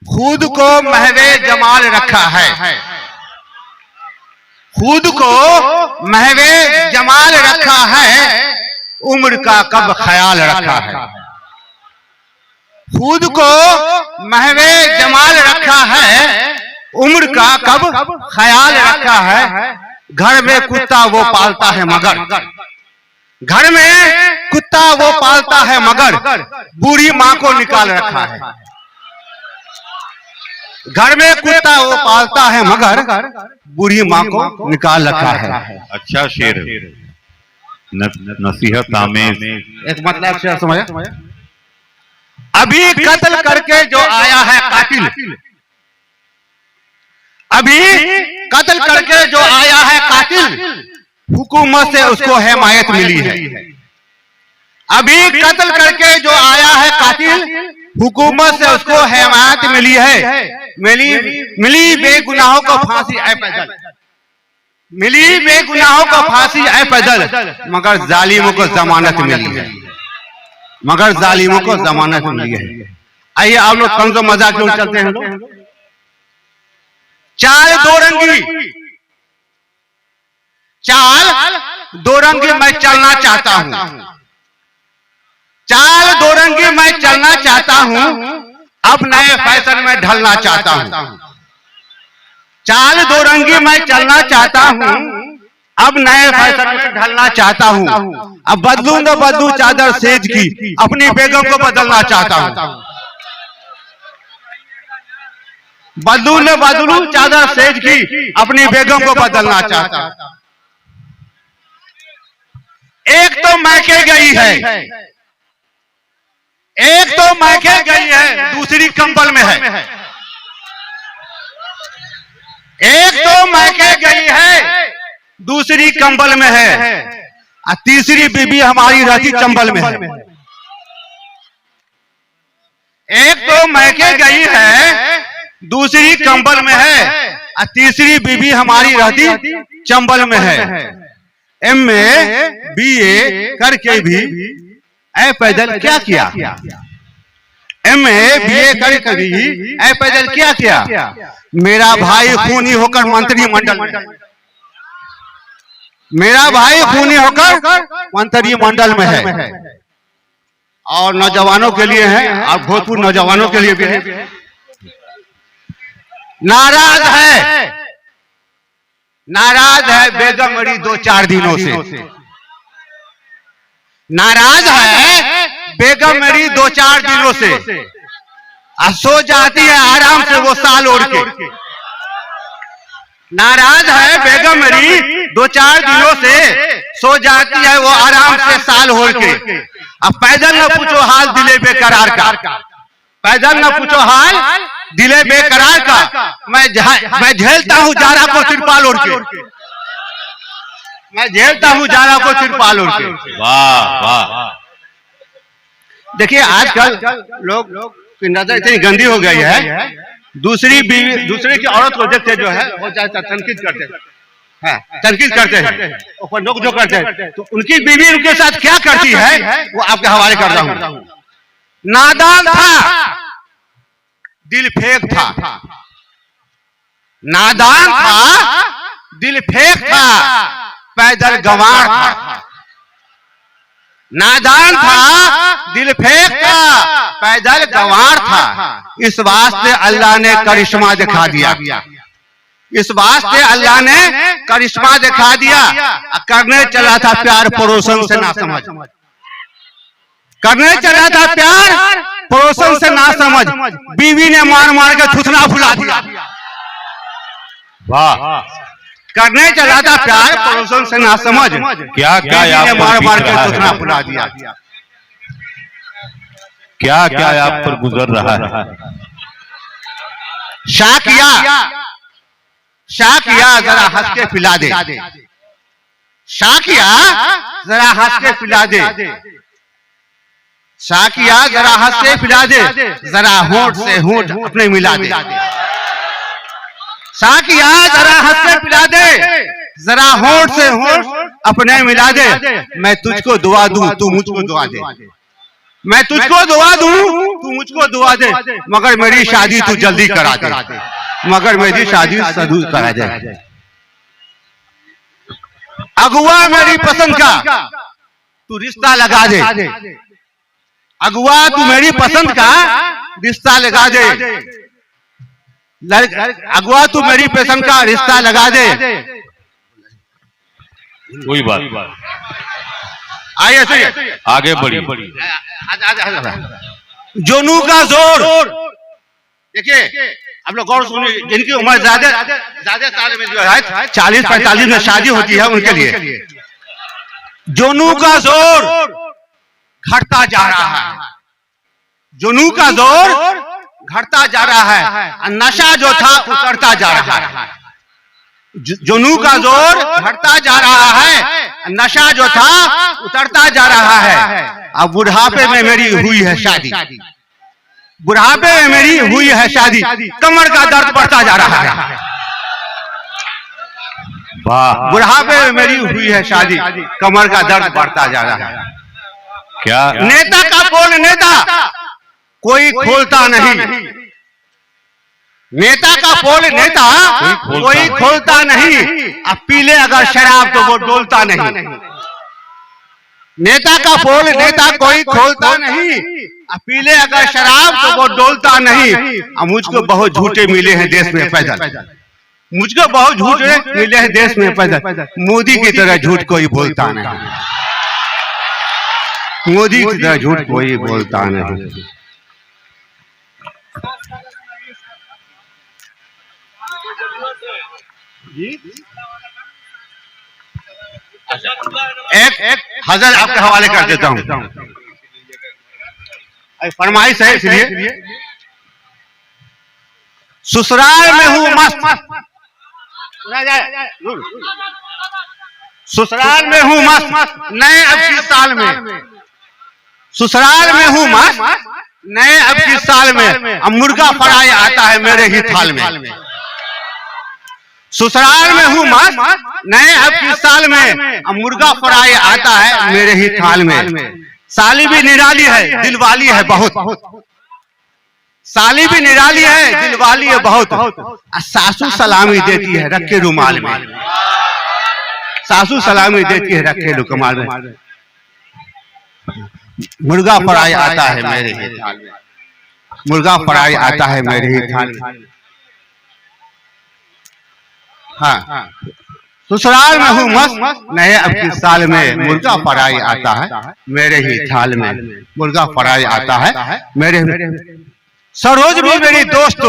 खुद को महवे जमाल रखा है, खुद को महवे जमाल रखा है, उम्र का कब ख्याल रखा है। खुद को महवे जमाल रखा है, उम्र का कब ख्याल रखा है। घर में कुत्ता वो पालता है मगर, घर में कुत्ता वो पालता है मगर बूढ़ी माँ को निकाल रखा है। घर में कुत्ता वो पालता है मगर बूढ़ी माँ को निकाल रखा है। अच्छा शेर, नसीहत आमेज। एक मतलब शेर समझे। अभी कत्ल करके जो आया है कातिल, अभी कत्ल करके जो आया है कातिल, हुकूमत से उसको हिमायत मिली है। अभी कत्ल करके जो आया है कातिल, हुकूमत से उसको हिमायत मिली है। मिली बेगुनाहों को फांसी ऐ पैदल, मिली बेगुनाहों को फांसी ऐ पैदल, मगर जालिमों को जमानत मिली है, मगर जालिमों को जमानत मिली है। आइए आप लोग तंज़ो मजाक क्यों चलते हैं लोग। चाल दो रंगी, चाल दो रंगी मैं चलना चाहता हूं, चाल दो रंगी मैं चलना चाहता हूं, अब नए फैशन में ढलना चाहता हूं। चाल दो रंगी मैं चलना चाहता हूं, अब नए फैशन में ढलना चाहता हूं। अब बदलूं न बदलूं चादर सेज की, अपनी बेगम को बदलना चाहता हूं। बदलूं न बदलूं चादर सेज की, अपनी बेगम को बदलना चाहता हूं। एक तो मैके गई है, एक तो मैके गई है, दूसरी कंबल में है। एक तो मैके गई है, दूसरी कंबल में है, और तीसरी बीबी हमारी रहती चंबल में है। एक तो मैके गई है, दूसरी कंबल में है, और तीसरी बीबी हमारी रहती चंबल में है। MA BA करके भी ऐ पैदल क्या किया, MA BA करके भी ऐ पैदल क्या किया। मेरा भाई खूनी होकर मंत्रिमंडल में, मेरा भाई खूनी होकर मंत्रिमंडल में है। और नौजवानों के लिए है, और भोजपुर नौजवानों के लिए भी है। नाराज है, नाराज है बेगम मरी 2-4 दिनों से, नाराज है बेगम मरी 2-4 दिनों से, सो जाती है आराम से वो साल ओढ़ के। नाराज है बेगम मरी 2-4 दिनों से, सो जाती है वो आराम से साल ओढ़ के। अब पैदल न पूछो हाल दिले बेकरार का, पैदल न पूछो हाल दिले बेकरार का। मैं झेलता हूँ जारा को तिरपाल ओढ़ के, मैं झेलता हूँ जारा को तिरपाल ओढ़ के। वाह वाह। देखिए आजकल लोग की नजर इतनी गंदी हो गई है, दूसरी बीवी, दूसरे की औरत को देखते जो है वो जाता तनकीद करते हैं, तनकीद करते हैं, ऊपर नोक जो करते हैं। तो उनकी बीवी उनके साथ क्या करती है वो आपके हवाले कर रहा हूं। नादान था, दिल फेंक था, नादान था, दिल फेंक था, पैदल गंवार था। नादान था, दिल फेंक था, पैदल गंवार था। इस वास्ते अल्लाह ने करिश्मा दिखा दिया, इस वास्ते अल्लाह ने करिश्मा दिखा दिया। करने चला था प्यार पड़ोसन से ना समझ, करने चला था प्यार पड़ोसन से ना समझ, बीवी ने मार मार के थुथना फुला दिया। वाह। करने चला था प्यार पड़ोसन से ना समझ, क्या क्या बीवी ने मार मार के थुथना फुला दिया। क्या क्या आप पर गुजर रहा है। शाकिया, शाकिया जरा हंस के पिला दे, शाकिया जरा हंस के पिला दे, शाकिया जरा हंस के पिला दे, जरा होंठ से होंठ अपने मिला दे। शाकिया जरा हंस के पिला दे, जरा होंठ से होंठ अपने मिला दे। मैं तुझको दुआ दूं तू मुझको दुआ दे, मैं तुझको दुआ दूं मुझको दुआ दे, मगर मेरी शादी तू जल्दी करा दे, मगर मेरी शादी जरूर करा दे। अगुआ मेरी पसंद का तू रिश्ता लगा दे, अगुआ तू मेरी पसंद का रिश्ता लगा दे, अगुआ तू मेरी पसंद का रिश्ता लगा दे। कोई बात, आइए सुनिए, आगे बढ़िए। जोनू का जोर, देखिए आप लोग गौर सुनिए, जिनकी उम्र ज्यादा साल में जो है 40-45 में शादी होती है उनके लिए जोनू का जोर घटता जा रहा है, जोनू का जोर घटता जा रहा है, नशा जो था उतरता जा रहा है। जोनू का जोर घटता जा रहा है, नशा जो था उतरता जा रहा है। अब बुढ़ापे में मेरी हुई है शादी, बुढ़ापे में मेरी हुई है शादी, कमर का दर्द बढ़ता जा रहा है। वाह, बुढ़ापे में मेरी हुई है शादी, कमर का दर्द बढ़ता जा रहा है। क्या नेता का बोल नेता कोई खोलता नहीं, नेता का पोल नेता कोई खोलता नहीं, अब पीले अगर शराब तो वो डोलता नहीं। नेता का पोल नेता कोई खोलता नहीं, अब पीले अगर शराब तो वो डोलता नहीं। अब मुझको बहुत झूठे मिले हैं देश में पैदल, मुझको बहुत झूठे मिले हैं देश में पैदल, मोदी की तरह झूठ कोई बोलता नहीं, मोदी की तरह झूठ कोई बोलता नहीं। एक हज़र आपके हवाले कर देता हूं, फरमाइश है इसलिए। ससुराल में हूं मस्त, ससुराल में हूं मस्त नए अब की साल में, ससुराल में हूं मस्त नए अब की साल में, अब मुर्गा फ्राई आता है मेरे ही थाल में। ससुराल में हूं मस्त नए अब की साल में, अब मुर्गा फ्राई आता है मेरे ही थाल में। साली भी निराली है दिलवाली है बहुत, साली भी निराली है दिलवाली है बहुत, सासू सलामी देती है रखे रुमाल में, सासू सलामी देती है रखे रुमाल में। मुर्गा फ्राई आता है मेरे ही थाल में, मुर्गा फ्राई आता है मेरे ही थाल में। हाँ, ससुराल में हूँ मस्त नए अब की साल में, मुर्गा फ्राई आता है मेरे ही थाल में, मुर्गा फ्राई आता है मेरे। सरोज भी मेरी दोस्त